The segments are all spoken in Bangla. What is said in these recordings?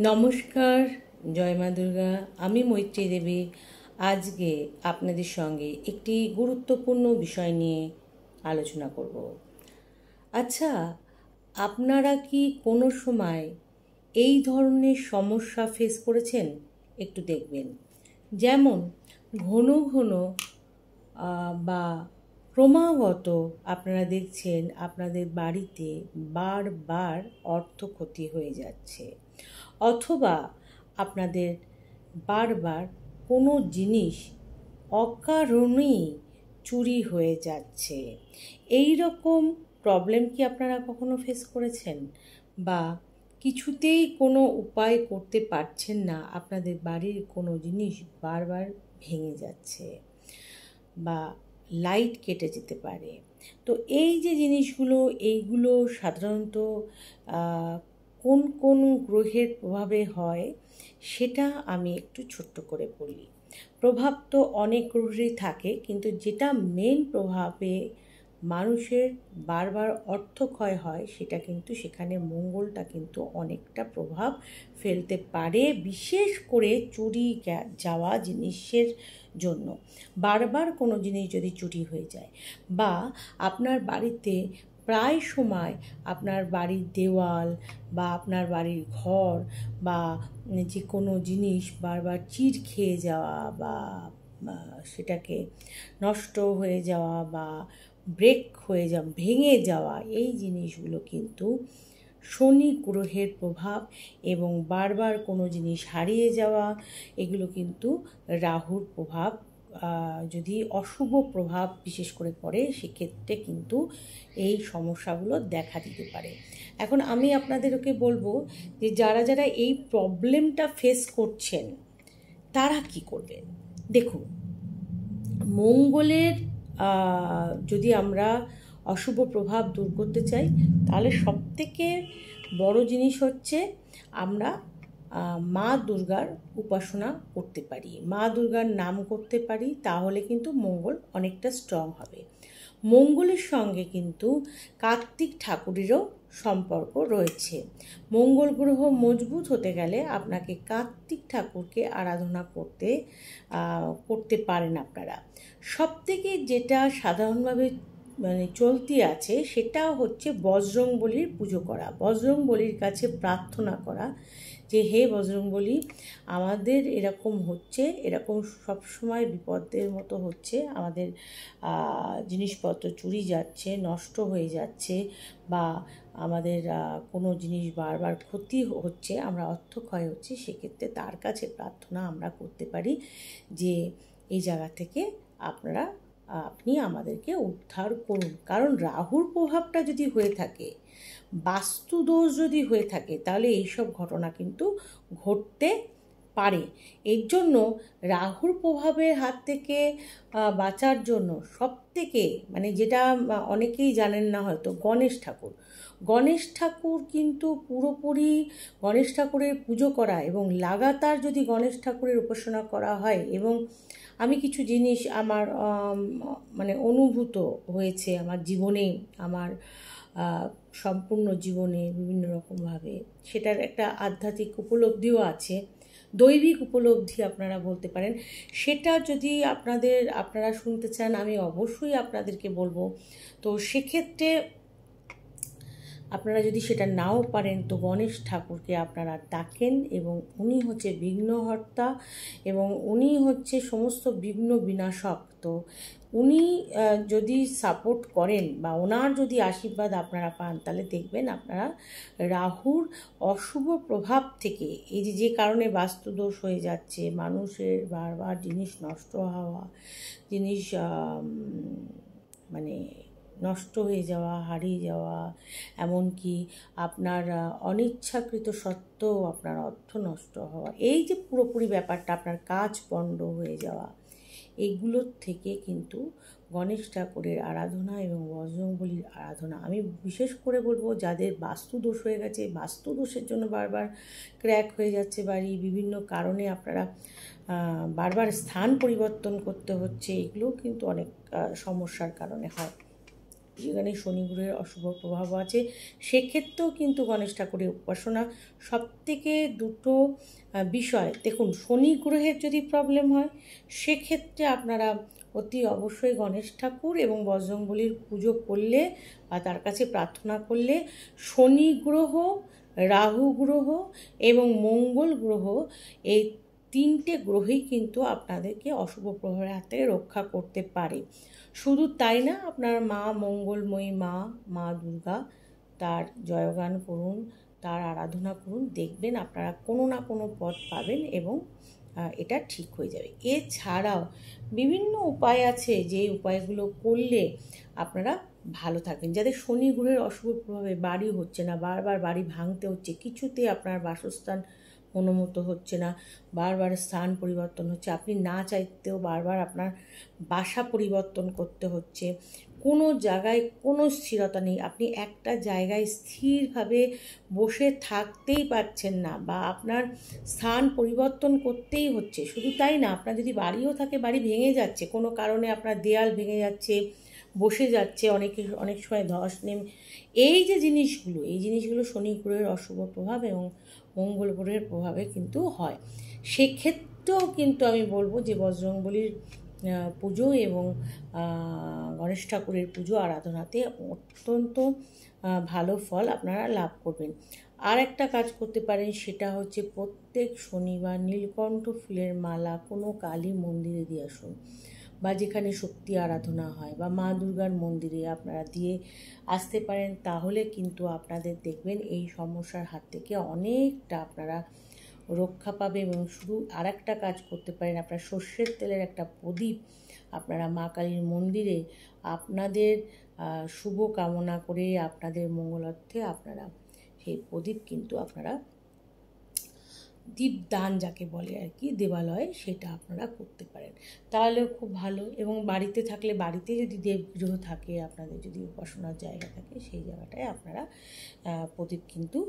নমস্কার, জয় মা দুর্গা। আমি মৈত্রী দেবী। আজকে আপনাদের সঙ্গে একটি গুরুত্বপূর্ণ বিষয় নিয়ে আলোচনা করব। আচ্ছা, আপনারা কি কোনো সময় এই ধরনের সমস্যা ফেস করেছেন? একটু দেখবেন। যেমন ঘন ঘন বা ক্রমাগত আপনারা দেখছেন আপনাদের বাড়িতে বারবার অর্থ ক্ষতি হয়ে যাচ্ছে, অথবা আপনাদের বারবার কোনো জিনিস অকারণেই চুরি হয়ে যাচ্ছে। এই রকম প্রবলেম কি আপনারা কখনো ফেস করেছেন? বা কিছুতেই কোনো উপায় করতে পারছেন না, আপনাদের বাড়ির কোনো জিনিস বারবার ভেঙে যাচ্ছে বা লাইট কেটে যেতে পারে। তো এই যে জিনিসগুলো, এইগুলো সাধারণত কোন কোন গ্রহের প্রভাবে হয় সেটা আমি একটু ছোট্ট করে বলি। প্রভাব তো অনেক গ্রহেরই থাকে, কিন্তু যেটা মেন প্রভাবে মানুষের বারবার অর্থক্ষয় হয় সেটা কিন্তু সেখানে মঙ্গলটা কিন্তু অনেকটা প্রভাব ফেলতে পারে, বিশেষ করে চুরি যাওয়া জিনিসের জন্য। বারবার কোনো জিনিস যদি চুরি হয়ে যায়, বা আপনার বাড়িতে প্রায় সময় আপনার বাড়ির দেওয়াল বা আপনার বাড়ির ঘর বা যে কোনো জিনিস বারবার চির খেয়ে যাওয়া বা সেটাকে নষ্ট হয়ে যাওয়া বা ব্রেক হয়ে যাওয়া, ভেঙে যাওয়া, এই জিনিসগুলো কিন্তু শনি গ্রহের প্রভাব। এবং বারবার কোনো জিনিস হারিয়ে যাওয়া, এগুলো কিন্তু রাহুর প্রভাব। যদি অশুভ প্রভাব বিশেষ করে পড়ে, সেক্ষেত্রে কিন্তু এই সমস্যাগুলো দেখা দিতে পারে। এখন আমি আপনাদেরকে বলবো যে যারা যারা এই প্রবলেমটা ফেস করছেন তারা কি করবেন। দেখুন, মঙ্গলের যদি আমরা অশুভ প্রভাব দূর করতে চাই, তাহলে সবথেকে বড় জিনিস হচ্ছে আমরা মা দুর্গার উপাসনা করতে পারি, মা দুর্গার নাম করতে পারি, তাহলে কিন্তু মঙ্গল অনেকটা স্ট্রং হবে। মঙ্গলের সঙ্গে কিন্তু কার্তিক ঠাকুরেরও সম্পর্ক রয়েছে। মঙ্গল গ্রহ মজবুত হতে গেলে আপনাকে কার্তিক ঠাকুরকে আরাধনা করতে পারেন আপনারা। সবথেকে যেটা সাধারণভাবে চলতি আছে সেটা হচ্ছে বজরংবলীর পুজো করা, বজরংবলীর কাছে প্রার্থনা করা যে হে বজরংবলী, আমাদের এরকম হচ্ছে, এরকম সবসময় বিপদের মতো হচ্ছে, আমাদের জিনিসপত্র চুরি যাচ্ছে, নষ্ট হয়ে যাচ্ছে, বা আমাদের কোনো জিনিস বারবার ক্ষতি হচ্ছে, আমরা অর্থক্ষয় হচ্ছে, সেক্ষেত্রে তার কাছে প্রার্থনা আমরা করতে পারি যে এই জায়গা থেকে আপনি আমাদেরকে উদ্ধার করুন। কারণ রাহুর প্রভাবটা যদি হয়ে থাকে, বাস্তুদোষ যদি হয়ে থাকে, তাহলে এইসব ঘটনা কিন্তু ঘটতে পারে। এর জন্য রাহুর প্রভাবের হাত থেকে বাঁচার জন্য সবথেকে যেটা অনেকেই জানেন না হয়তো, গণেশ ঠাকুর কিন্তু পুরোপুরি গণেশ ঠাকুরের পুজো করা এবং লাগাতার যদি গণেশ ঠাকুরের উপাসনা করা হয়, এবং আমি কিছু জিনিস আমার অনুভূত হয়েছে আমার জীবনে, আমার সম্পূর্ণ জীবনে বিভিন্ন রকমভাবে, সেটার একটা আধ্যাত্মিক উপলব্ধিও আছে, দৈবিক উপলব্ধি আপনারা বলতে পারেন। সেটা যদি আপনারা শুনতে চান, আমি অবশ্যই আপনাদেরকে বলবো। তো সেক্ষেত্রে আপনারা যদি সেটা নাও পারেন, তো গণেশ ঠাকুরকে আপনারা ডাকেন, এবং উনি হচ্ছে বিঘ্নহর্তা এবং উনি হচ্ছে সমস্ত বিঘ্ন বিনাশক। তো উনি যদি সাপোর্ট করেন বা ওনার যদি আশীর্বাদ আপনারা পান, তাহলে দেখবেন আপনারা রাহুর অশুভ প্রভাব থেকে, এই যে কারণে বাস্তুদোষ হয়ে যাচ্ছে, মানুষের বারবার জিনিস নষ্ট হওয়া, জিনিস নষ্ট হয়ে যাওয়া, হারিয়ে যাওয়া, এমনকি আপনার অনিচ্ছাকৃত সত্ত্বেও আপনার অর্থ নষ্ট হওয়া, এই যে পুরোপুরি ব্যাপারটা, আপনার কাজ পণ্ড হয়ে যাওয়া, এইগুলোর থেকে কিন্তু গণেশ ঠাকুরের আরাধনা এবং বজরংবলীর আরাধনা, আমি বিশেষ করে বলবো যাদের বাস্তুদোষ হয়ে গেছে, বাস্তুদোষের জন্য বারবার ক্র্যাক হয়ে যাচ্ছে বাড়ি, বিভিন্ন কারণে আপনারা বারবার স্থান পরিবর্তন করতে হচ্ছে, এগুলোও কিন্তু অনেক সমস্যার কারণে হয়। যেখানে শনি গ্রহের অশুভ প্রভাব আছে, সেক্ষেত্রেও কিন্তু গণেশ ঠাকুরের উপাসনা সবথেকে দুটো বিষয়। দেখুন, শনি গ্রহের যদি প্রবলেম হয় সেক্ষেত্রে আপনারা অতি অবশ্যই গণেশ ঠাকুর এবং বজরংবলীর পুজো করলে বা তার কাছে প্রার্থনা করলে শনি গ্রহ, রাহু গ্রহ এবং মঙ্গল গ্রহ, এই তিনটে গ্রহই কিন্তু আপনাদেরকে অশুভ প্রভাবের হাত থেকে রক্ষা করতে পারে। শুধু তাই না, আপনার মা মঙ্গলময়ী মা দুর্গা, তার জয়গান করুন, তার আরাধনা করুন, দেখবেন আপনারা কোনো না কোনো পথ পাবেন এবং এটা ঠিক হয়ে যাবে। এছাড়াও বিভিন্ন উপায় আছে, যে উপায়গুলো করলে আপনারা ভালো থাকবেন। যাদের শনি গ্রহের অশুভ প্রভাবে বাড়ি হচ্ছে না, বারবার বাড়ি ভাঙতে হচ্ছে, কিছুতে আপনার বাসস্থান মনোমতো হচ্ছে না, বারবার স্থান পরিবর্তন হচ্ছে, আপনি না চাইতেও বারবার আপনার বাসা পরিবর্তন করতে হচ্ছে, কোনো জায়গায় কোনো স্থিরতা নেই, আপনি একটা জায়গায় স্থিরভাবে বসে থাকতেই পারছেন না, বা আপনার স্থান পরিবর্তন করতেই হচ্ছে। শুধু তাই না, আপনার যদি বাড়িও থাকে, বাড়ি ভেঙে যাচ্ছে, কোনো কারণে আপনার দেয়াল ভেঙে যাচ্ছে, বসে যাচ্ছে, অনেক সময় ধস নেমে, এই জিনিসগুলো শনি গ্রহের অশুভ প্রভাব এবং মঙ্গল গ্রহের প্রভাবে কিন্তু হয়। সেক্ষেত্রেও কিন্তু আমি বলবো যে বজরংবলীর পুজো এবং গণেশ ঠাকুরের পুজো আরাধনাতে অত্যন্ত ভালো ফল আপনারা লাভ করবেন। আর একটা কাজ করতে পারেন, সেটা হচ্ছে প্রত্যেক শনিবার নীলকণ্ঠ ফুলের মালা কোনো কালী মন্দিরে দিয়ে আসুন, বা যেখানে শক্তি আরাধনা হয় বা মা দুর্গার মন্দিরে আপনারা দিয়ে আসতে পারেন। তাহলে কিন্তু আপনাদের দেখবেন এই সমস্যার হাত থেকে অনেকটা আপনারা রক্ষা পাবে। এবং শুধু আর একটা কাজ করতে পারেন, আপনার সর্ষের তেলের একটা প্রদীপ আপনারা মা কালীর মন্দিরে আপনাদের শুভ কামনা করে, আপনাদের মঙ্গলার্থে আপনারা সেই প্রদীপ কিন্তু আপনারা দীপদান যাকে বলে আর কি, দেবালয়ে, সেটা আপনারা করতে পারেন, তাহলেও খুব ভালো। এবং বাড়িতে থাকলে, বাড়িতে যদি দেবগৃহ থাকে, আপনাদের যদি উপাসনার জায়গা থাকে, সেই জায়গাটায় আপনারা প্রদীপ কিন্তু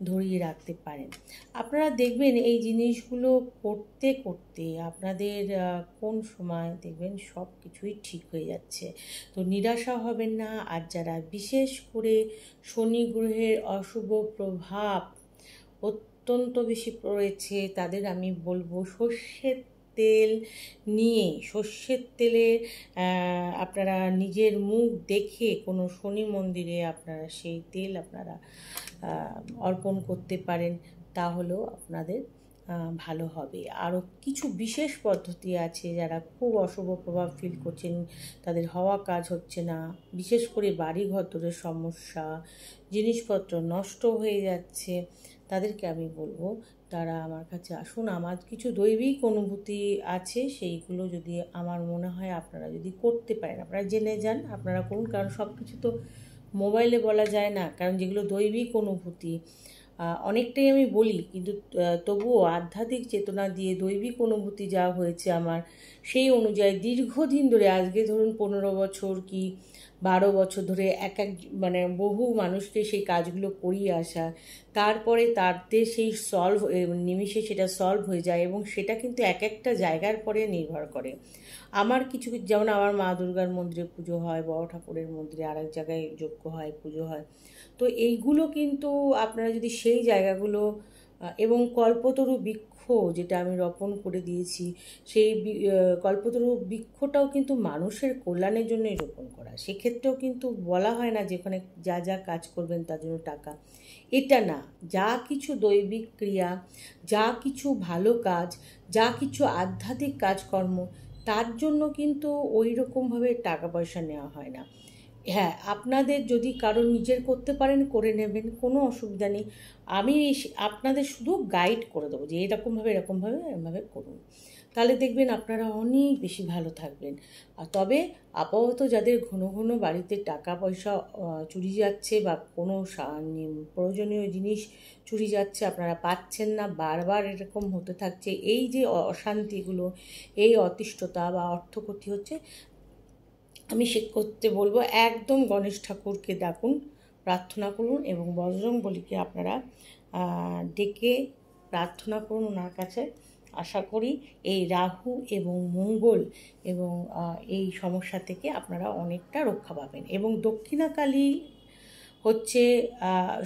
ধরিয়ে রাখতে পারেন। আপনারা দেখবেন এই জিনিসগুলো করতে করতে আপনাদের কোন সময় দেখবেন সব কিছুই ঠিক হয়ে যাচ্ছে। তো নিরাশা হবেন না। আর যারা বিশেষ করে শনি গ্রহের অশুভ প্রভাব অত্যন্ত বেশি পড়েছে, তাদের আমি বলবো সর্ষের তেল নিয়ে, সর্ষের তেলে আপনারা নিজের মুখ দেখে কোনো শনি মন্দিরে আপনারা সেই তেল আপনারা অর্পণ করতে পারেন, তাহলেও আপনাদের ভালো হবে। আরও কিছু বিশেষ পদ্ধতি আছে, যারা খুব অশুভ প্রভাব ফিল করছেন, তাদের হওয়া কাজ হচ্ছে না, বিশেষ করে বাড়ি ঘরের সমস্যা, জিনিসপত্র নষ্ট হয়ে যাচ্ছে, তাদেরকে আমি বলবো তারা আমার কাছে আসুন। আমার কিছু দৈবিক অনুভূতি আছে, সেইগুলো যদি আমার মনে হয় আপনারা যদি করতে পারেন, আপনারা জেনে যান, আপনারা করুন। কারণ সব কিছু তো মোবাইলে বলা যায় না, কারণ যেগুলো দৈবিক অনুভূতি অনেকটাই আমি বলি, কিন্তু তবুও আধ্যাত্মিক চেতনা দিয়ে দৈবিক অনুভূতি যা হয়েছে আমার, সেই অনুযায়ী দীর্ঘদিন ধরে, আজকে ধরুন 15 বছর কি 12 বছর ধরে মানে বহু মানুষকে সেই কাজগুলো করিয়ে আসা, তারপরে তাদের সেই নিমিষে সেটা সলভ হয়ে যায়। এবং সেটা কিন্তু এক একটা জায়গার পরে নির্ভর করে। আমার কিছু, যেমন আমার মা দুর্গার মন্দিরে পুজো হয়, বড় ঠাকুরের মন্দিরে আর এক জায়গায় যজ্ঞ হয়, পুজো হয়। তো এইগুলো কিন্তু আপনারা যদি সেই জায়গাগুলো, এবং কল্পতরু বৃক্ষ যেটা আমি রোপণ করে দিয়েছি, সেই কল্পতরু বৃক্ষটাও কিন্তু মানুষের কল্যাণের জন্যই রোপণ করা। সেক্ষেত্রেও কিন্তু বলা হয় না যেখানে যা যা কাজ করবেন তার জন্য টাকা, এটা না। যা কিছু দৈবিক ক্রিয়া, যা কিছু ভালো কাজ, যা কিছু আধ্যাত্মিক কাজকর্ম, তার জন্য কিন্তু ওই রকমভাবে টাকা পয়সা নেওয়া হয় না। হ্যাঁ, আপনাদের যদি কারো নিজের করতে পারেন করে নেবেন, কোনো অসুবিধা নেই। আমি আপনাদের শুধু গাইড করে দেবো যে এরকমভাবে এরকমভাবে করুন, তাহলে দেখবেন আপনারা অনেক বেশি ভালো থাকবেন। আর তবে আপাতত যাদের ঘন ঘন বাড়িতে টাকা পয়সা চুরি যাচ্ছে, বা কোনো প্রয়োজনীয় জিনিস চুরি যাচ্ছে, আপনারা পাচ্ছেন না, বারবার এরকম হতে থাকছে, এই যে অশান্তিগুলো, এই অতিষ্ঠতা বা অর্থক্ষতি হচ্ছে, আমি সে করতে বলবো একদম গণেশ ঠাকুরকে ডাকুন, প্রার্থনা করুন, এবং বজরংবলীকে আপনারা ডেকে প্রার্থনা করুন ওনার কাছে, আশা করি এই রাহু এবং মঙ্গল এবং এই সমস্যা থেকে আপনারা অনেকটা রক্ষা পাবেন। এবং দক্ষিণাকালী হচ্ছে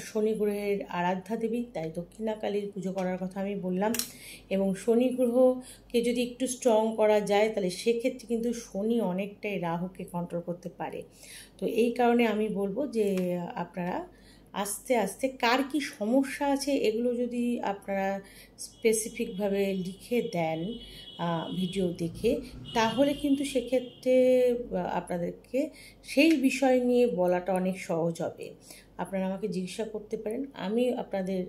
শনি গ্রহের আরাধ্যা দেবী, তাই দক্ষিণাকালীর পুজো করার কথা আমি বললাম। এবং শনি গ্রহকে যদি একটু স্ট্রং করা যায় তাহলে সেক্ষেত্রে কিন্তু শনি অনেকটাই রাহুকে কন্ট্রোল করতে পারে। তো এই কারণে আমি বলবো যে আপনারা আস্তে আস্তে কার কী সমস্যা আছে এগুলো যদি আপনারা স্পেসিফিকভাবে লিখে দেন ভিডিও দেখে, তাহলে কিন্তু সেক্ষেত্রে আপনাদেরকে সেই বিষয় নিয়ে বলাটা অনেক সহজ হবে। আপনারা আমাকে জিজ্ঞাসা করতে পারেন, আমি আপনাদের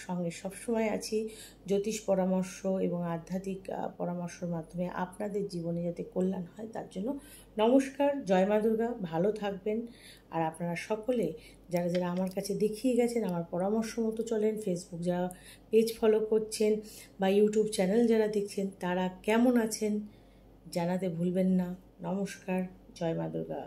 সঙ্গে সবসময় আছি জ্যোতিষ পরামর্শ এবং আধ্যাত্মিক পরামর্শের মাধ্যমে আপনাদের জীবনে যাতে কল্যাণ হয় তার জন্য। নমস্কার, জয় মা দুর্গা, ভালো থাকবেন। আর আপনারা সকলে যারা যারা আমার কাছে দেখিয়ে গেছেন, আমার পরামর্শ মতো চলেন, ফেসবুক যারা পেজ ফলো করছেন বা ইউটিউব চ্যানেল যারা দেখছেন, তারা কেমন আছেন জানাতে ভুলবেন না। নমস্কার, জয় মা দুর্গা।